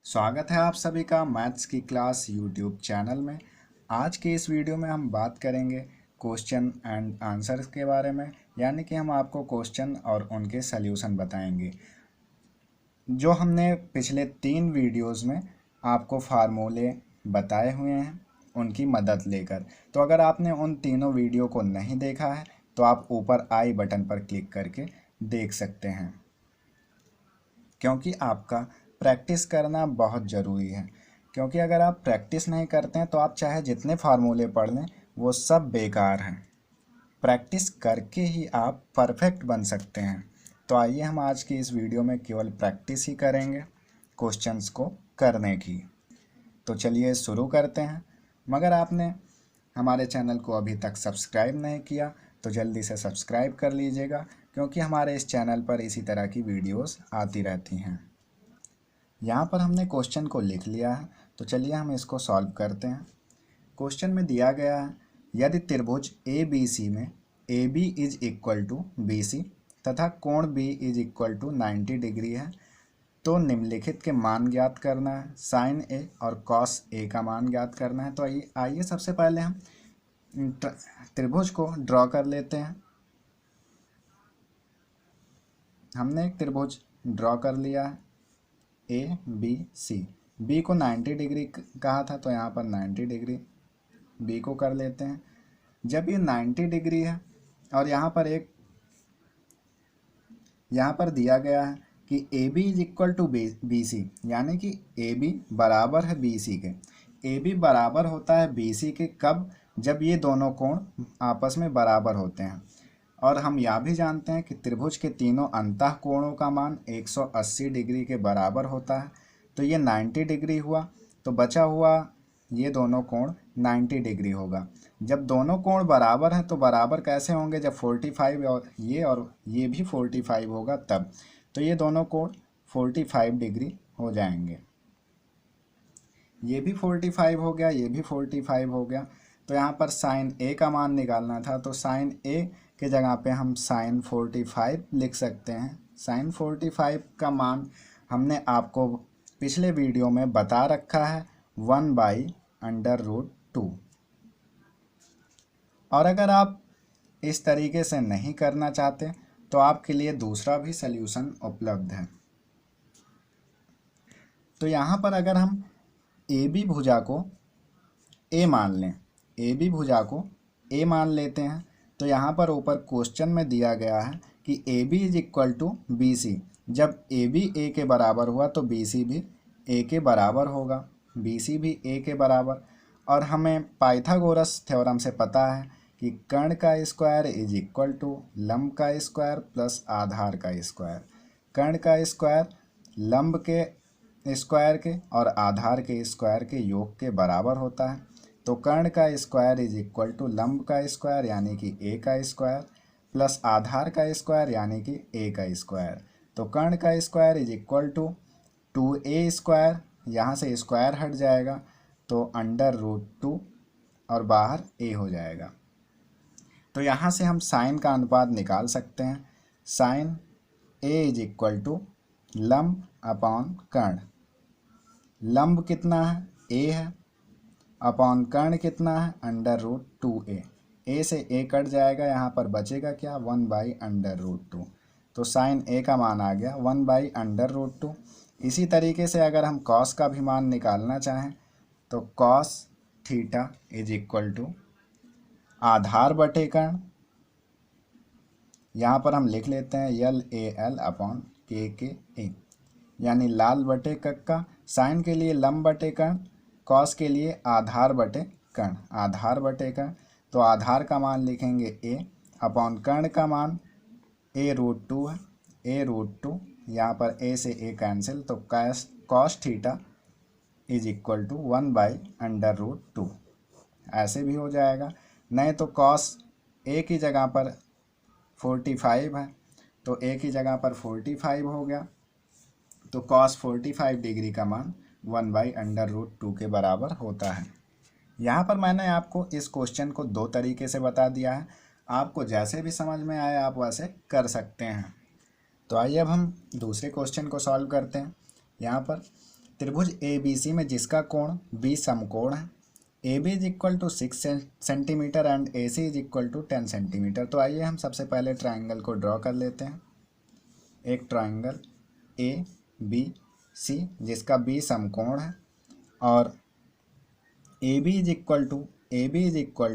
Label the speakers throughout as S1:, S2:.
S1: स्वागत है आप सभी का मैथ्स की क्लास यूट्यूब चैनल में। आज के इस वीडियो में हम बात करेंगे क्वेश्चन एंड आंसर्स के बारे में, यानी कि हम आपको क्वेश्चन और उनके सल्यूशन बताएंगे। जो हमने पिछले 3 वीडियोस में आपको फार्मूले बताए हुए हैं उनकी मदद लेकर। तो अगर आपने उन तीनों वीडियो को नहीं देखा है तो आप ऊपर आई बटन पर क्लिक करके देख सकते हैं, क्योंकि आपका प्रैक्टिस करना बहुत ज़रूरी है। क्योंकि अगर आप प्रैक्टिस नहीं करते हैं तो आप चाहे जितने फार्मूले पढ़ लें वो सब बेकार हैं। प्रैक्टिस करके ही आप परफेक्ट बन सकते हैं। तो आइए हम आज की इस वीडियो में केवल प्रैक्टिस ही करेंगे क्वेश्चंस को करने की। तो चलिए शुरू करते हैं। मगर आपने हमारे चैनल को अभी तक सब्सक्राइब नहीं किया तो जल्दी से सब्सक्राइब कर लीजिएगा, क्योंकि हमारे इस चैनल पर इसी तरह की वीडियोस आती रहती हैं। यहाँ पर हमने क्वेश्चन को लिख लिया है, तो चलिए हम इसको सॉल्व करते हैं। क्वेश्चन में दिया गया है, यदि त्रिभुज ए बी सी में A B is equal to B C तथा कोण B is equal to 90 degree है, तो निम्नलिखित के मान ज्ञात करना है। साइन ए और कॉस ए का मान ज्ञात करना है। तो आइए सबसे पहले हम त्रिभुज को ड्रॉ कर लेते हैं। हमने एक त्रिभुज ड्रॉ कर लिया है ए बी सी। बी को 90 डिग्री कहा था तो यहाँ पर 90 डिग्री बी को कर लेते हैं। जब ये 90 डिग्री है और यहाँ पर दिया गया है कि A B is equal to B C, यानी कि ए बी बराबर है बी सी के। ए बी बराबर होता है बी सी के कब? जब ये दोनों कोण आपस में बराबर होते हैं। और हम यह भी जानते हैं कि त्रिभुज के तीनों अंतः कोणों का मान 180 डिग्री के बराबर होता है। तो ये 90 डिग्री हुआ, तो बचा हुआ ये दोनों कोण 90 डिग्री होगा। जब दोनों कोण बराबर हैं तो बराबर कैसे होंगे? जब 45 और ये भी 45 होगा तब। तो ये दोनों कोण 45 डिग्री हो जाएंगे। ये भी 45 हो गया, ये भी 45 हो गया। तो यहाँ पर साइन ए का मान निकालना था, तो साइन ए के जगह पे हम साइन 45 लिख सकते हैं। साइन 45 का मान हमने आपको पिछले वीडियो में बता रखा है 1/√2। और अगर आप इस तरीके से नहीं करना चाहते तो आपके लिए दूसरा भी सल्यूशन उपलब्ध है। तो यहाँ पर अगर हम ए बी भुजा को ए मान लें, ए बी भुजा को ए मान लेते हैं, तो यहाँ पर ऊपर क्वेश्चन में दिया गया है कि A B is equal to B C. जब ए बी ए के बराबर हुआ तो बी सी भी ए के बराबर होगा, बी सी भी ए के बराबर। और हमें पाइथागोरस थ्योरम से पता है कि कर्ण का स्क्वायर इज इक्वल टू लंब का स्क्वायर प्लस आधार का स्क्वायर। कर्ण का स्क्वायर लंब के स्क्वायर के और आधार के स्क्वायर के योग के बराबर होता है। तो कर्ण का स्क्वायर इज इक्वल टू लंब का स्क्वायर यानी कि ए का स्क्वायर प्लस आधार का स्क्वायर यानी कि ए का स्क्वायर। तो कर्ण का square is equal to 2a square, यहाँ से स्क्वायर हट जाएगा तो √2 और बाहर a हो जाएगा। तो यहाँ से हम साइन का अनुपात निकाल सकते हैं। Sine a is equal to लंब अपॉन कर्ण। लंब कितना है? a है, अपॉन कर्ण कितना है? √2a। a से a कट जाएगा, यहाँ पर बचेगा क्या? 1/√2। तो साइन a का मान आ गया 1/√2। इसी तरीके से अगर हम कॉस का भी मान निकालना चाहें तो cos theta is equal to आधार बटे कर्ण, यहाँ पर हम लिख लेते हैं LAL अपॉन KKA, यानी लाल बटे कक्का। साइन के लिए लंब बटे कर्ण, कॉस के लिए आधार बटे कर्ण, आधार बटे कर्ण। तो आधार का मान लिखेंगे a अपॉन कर्ण का मान a√2 है, a√2। यहाँ पर a से a कैंसिल, तो cos theta is equal to 1/√2 ऐसे भी हो जाएगा। नहीं तो कॉस a की जगह पर 45 है तो a की जगह पर 45 हो गया, तो कॉस 45 डिग्री का मान 1/√2 के बराबर होता है। यहाँ पर मैंने आपको इस क्वेश्चन को 2 तरीके से बता दिया है। आपको जैसे भी समझ में आए आप वैसे कर सकते हैं। तो आइए अब हम दूसरे क्वेश्चन को सॉल्व करते हैं। यहाँ पर त्रिभुज ए बी सी में जिसका कोण बी समकोण है, A B is equal to 6 centimetre and A C is equal to 10 centimetre. तो आइए हम सबसे पहले ट्राइंगल को ड्रॉ कर लेते हैं। एक ट्राइंगल ए बी सी जिसका बी समकोण है और A B is equal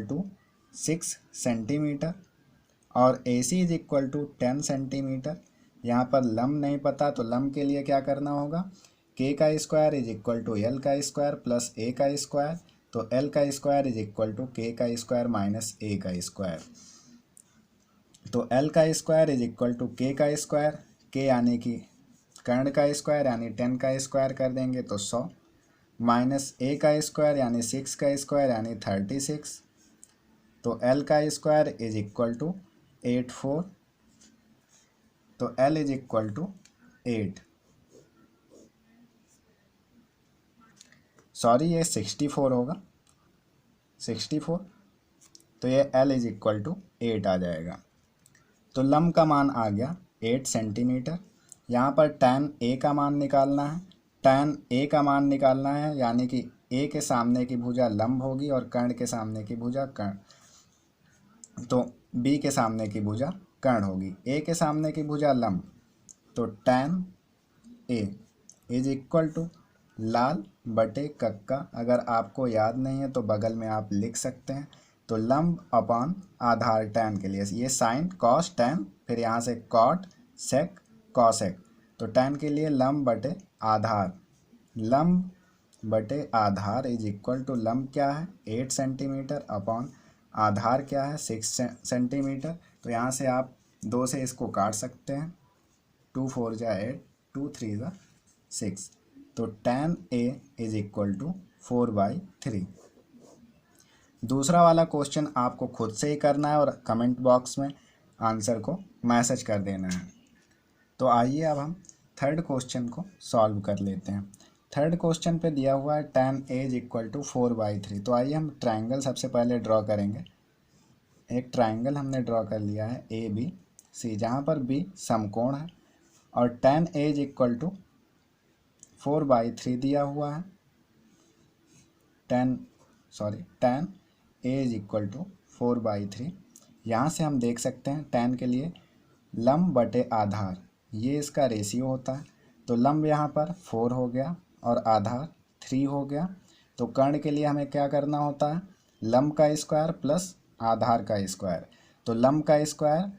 S1: to 6 centimetre और A C is equal to 10 centimetre. यहाँ पर लंब नहीं पता तो लंब के लिए क्या करना होगा, के का square is equal to L का स्क्वायर प्लस ए का स्क्वायर। तो एल का स्क्वायर इज इक्वल टू के का स्क्वायर माइनस ए का स्क्वायर। तो एल का स्क्वायर इज इक्वल टू के का स्क्वायर, के यानी कि कर्ण का स्क्वायर यानी 10 का स्क्वायर कर देंगे तो 100 माइनस ए का स्क्वायर यानी 6 का स्क्वायर यानी 36। तो एल का स्क्वायर इज इक्वल टू 84। तो L is equal to 8, sorry ये 64 होगा, 64। तो ये एल इज इक्वल टू 8 आ जाएगा। तो लंब का मान आ गया 8 सेंटीमीटर। यहाँ पर tan ए का मान निकालना है, tan ए का मान निकालना है यानी कि ए के सामने की भुजा लंब होगी और कर्ण के सामने की भुजा कर्ण, तो बी के सामने की भुजा कर्ण होगी। ए के सामने की भुजा लंब, तो tan A is equal to लाल बटे कक्का। अगर आपको याद नहीं है तो बगल में आप लिख सकते हैं। तो लंब अपॉन आधार tan के लिए ये साइन कॉस tan, फिर यहाँ से कॉट सेक कॉसेक। तो tan के लिए लंब बटे आधार, लंब बटे आधार इज इक्वल टू लंब क्या है 8 सेंटीमीटर अपॉन आधार क्या है 6 सेंटीमीटर। तो यहाँ से आप 2 से इसको काट सकते हैं, 2 4 जा 8, 2 3 जा 6। तो tan A is equal to 4/3। दूसरा वाला क्वेश्चन आपको खुद से ही करना है और कमेंट बॉक्स में आंसर को मैसेज कर देना है। तो आइए अब हम थर्ड क्वेश्चन को सॉल्व कर लेते हैं। थर्ड क्वेश्चन पे दिया हुआ है tan A is equal to 4/3। तो आइए हम ट्राइंगल सबसे पहले ड्रॉ करेंगे। एक ट्राइंगल हमने ड्रॉ कर लिया है ए बी सी, जहाँ पर बी समकोण है और tan A is equal to 4/3 दिया हुआ है। tan A is equal to 4/3। यहाँ से हम देख सकते हैं tan के लिए लंब बटे आधार, ये इसका रेशियो होता है। तो लंब यहाँ पर 4 हो गया और आधार 3 हो गया। तो कर्ण के लिए हमें क्या करना होता है, लंब का स्क्वायर प्लस आधार का स्क्वायर। तो लंब का स्क्वायर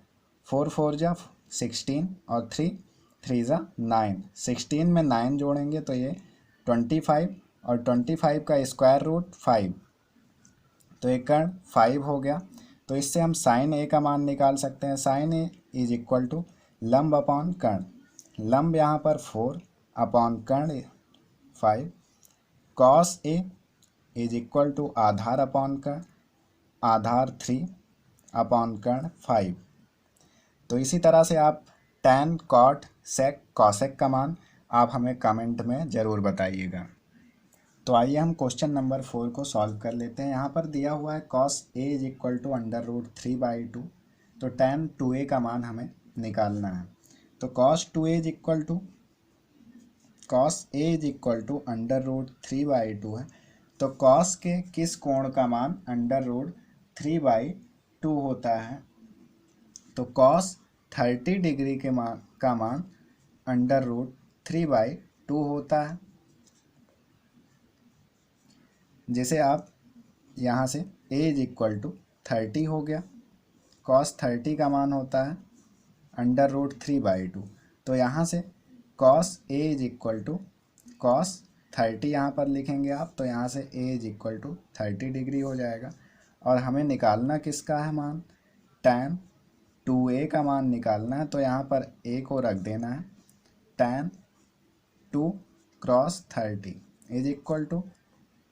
S1: 4 4 जा 16 और 3 3 जा 9, 16 में 9 जोड़ेंगे तो ये 25 और 25 का स्क्वायर रूट 5। तो एक कर्ण 5 हो गया। तो इससे हम साइन ए का मान निकाल सकते हैं। Sine A is equal to लंब अपॉन कर्ण, लंब यहाँ पर 4 अपॉन कर्ण 5। Cos A is equal to आधार अपॉन कर्ण, आधार 3 अपॉन कर्ण 5। तो इसी तरह से आप tan कॉट सेक कॉसेक का मान आप हमें कमेंट में ज़रूर बताइएगा। तो आइए हम क्वेश्चन नंबर 4 को सॉल्व कर लेते हैं। यहाँ पर दिया हुआ है cos A is equal to √3/2। तो tan 2A का मान हमें निकालना है। तो cos A is equal to √3/2 है। तो cos के किस कोण का मान √3/2 होता है, तो cos 30 डिग्री के मान का मान √3/2 होता है। जैसे आप यहाँ से a इज इक्वल टू 30 हो गया, cos 30 का मान होता है √3/2। तो यहाँ से cos A is equal to cos 30 यहाँ पर लिखेंगे आप, तो यहाँ से a is equal to 30 degree हो जाएगा। और हमें निकालना किसका है मान, tan 2A का मान निकालना है। तो यहाँ पर a को रख देना है, tan 2 cross 30 is equal to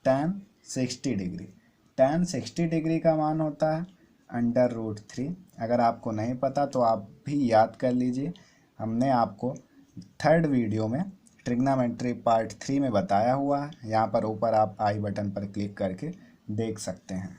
S1: tan 60 degree. tan 60 degree का मान होता है √3। अगर आपको नहीं पता तो आप भी याद कर लीजिए, हमने आपको थर्ड वीडियो में ट्रिग्नोमेट्री पार्ट 3 में बताया हुआ है। यहाँ पर ऊपर आप आई बटन पर क्लिक करके देख सकते हैं।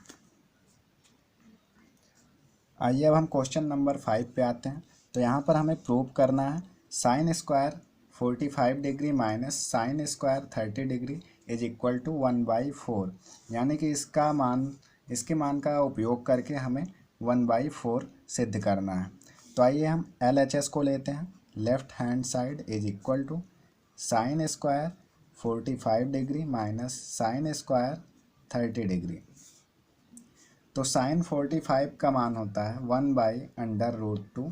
S1: आइए अब हम क्वेश्चन नंबर 5 पे आते हैं। तो यहाँ पर हमें प्रूव करना है sine square 45 degree minus sine square 30 degree is equal to 1/4, यानी कि इसके मान का उपयोग करके हमें 1/4 सिद्ध करना है। तो आइए हम LHS को लेते हैं। Left hand side is equal to sine square 45 degree minus sine square 30 degree. तो साइन 45 का मान होता है 1/√2,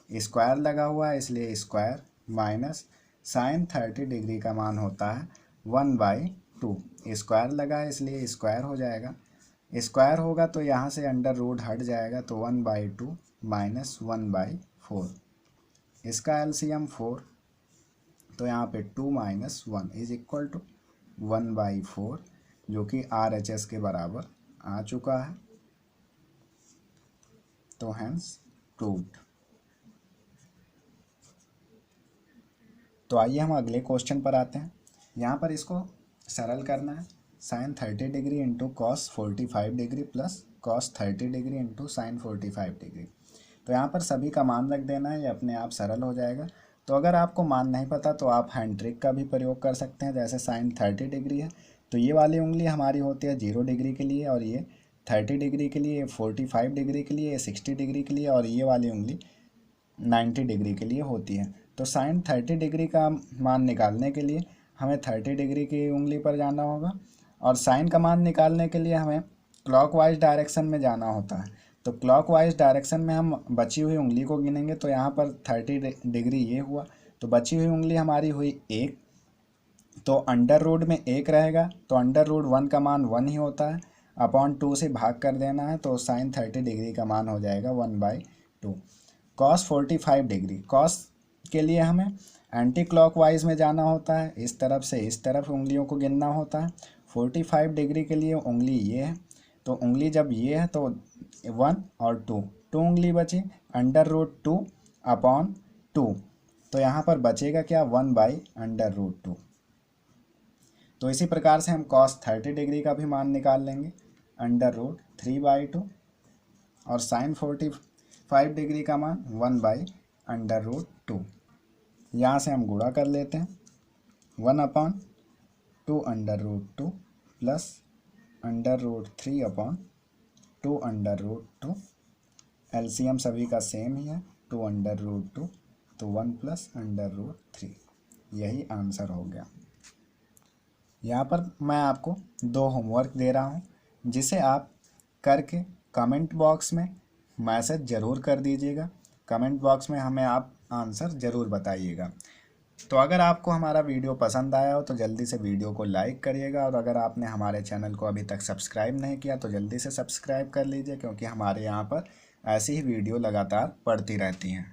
S1: स्क्वायर लगा हुआ है इसलिए स्क्वायर, माइनस साइन 30 डिग्री का मान होता है 1/2, स्क्वायर लगा है इसलिए स्क्वायर हो जाएगा। स्क्वायर होगा तो यहाँ से अंडर रूट हट जाएगा, तो 1/2 माइनस 1/4, इसका एलसीएम 4, तो यहाँ पे 2 माइनस 1 इज इक्वल टू 1/4, जो कि RHS के बराबर आ चुका है। तो हैंस प्रूव्ड। तो आइए हम अगले क्वेश्चन पर आते हैं। यहाँ पर इसको सरल करना है। Sine 30 degree into cos 45 degree plus cos 30 degree into sine 45 degree. तो यहाँ पर सभी का मान रख देना है, ये अपने आप सरल हो जाएगा। तो अगर आपको मान नहीं पता तो आप हैंड ट्रिक का भी प्रयोग कर सकते हैं। जैसे साइन 30 डिग्री है तो ये वाली उंगली हमारी होती है 0 डिग्री के लिए, और ये 30 डिग्री के लिए, 45 डिग्री के लिए, 60 डिग्री के लिए, और ये वाली उंगली 90 डिग्री के लिए होती है। तो साइन 30 डिग्री का मान निकालने के लिए हमें 30 डिग्री की उंगली पर जाना होगा, और साइन का मान निकालने के लिए हमें क्लॉकवाइज डायरेक्शन में जाना होता है। तो क्लॉकवाइज डायरेक्शन में हम बची हुई उंगली को गिनेंगे। तो यहाँ पर 30 डिग्री ये हुआ, तो बची हुई उंगली हमारी हुई 1, तो अंडर रूट में 1 रहेगा, तो अंडर रूट 1 का मान 1 ही होता है, अपॉन 2 से भाग कर देना है, तो साइन 30 डिग्री का मान हो जाएगा 1/2। कॉस 45 डिग्री, कॉस के लिए हमें एंटी क्लॉकवाइज में जाना होता है, इस तरफ से इस तरफ उंगलियों को गिनना होता है। 45 डिग्री के लिए उंगली ये है, तो उंगली जब ये है तो 1 और 2 उंगली बची, अंडर रूट 2 अपॉन 2, तो यहाँ पर बचेगा क्या 1/√2। तो इसी प्रकार से हम कॉस 30 डिग्री का भी मान निकाल लेंगे, अंडर रूट 3/2, और साइन 45 डिग्री का मान 1/√2। यहाँ से हम गुणा कर लेते हैं, 1/2 under root 2 plus under root 3/2 under root 2, LCM सभी का सेम ही है, 2 अंडर रूट 2, तो 1 प्लस अंडर रूट 3, यही आंसर हो गया। यहाँ पर मैं आपको 2 होमवर्क दे रहा हूँ, जिसे आप करके कमेंट बॉक्स में मैसेज ज़रूर कर दीजिएगा। कमेंट बॉक्स में हमें आप आंसर ज़रूर बताइएगा। तो अगर आपको हमारा वीडियो पसंद आया हो तो जल्दी से वीडियो को लाइक करिएगा, और अगर आपने हमारे चैनल को अभी तक सब्सक्राइब नहीं किया तो जल्दी से सब्सक्राइब कर लीजिए, क्योंकि हमारे यहाँ पर ऐसी ही वीडियो लगातार पड़ती रहती हैं।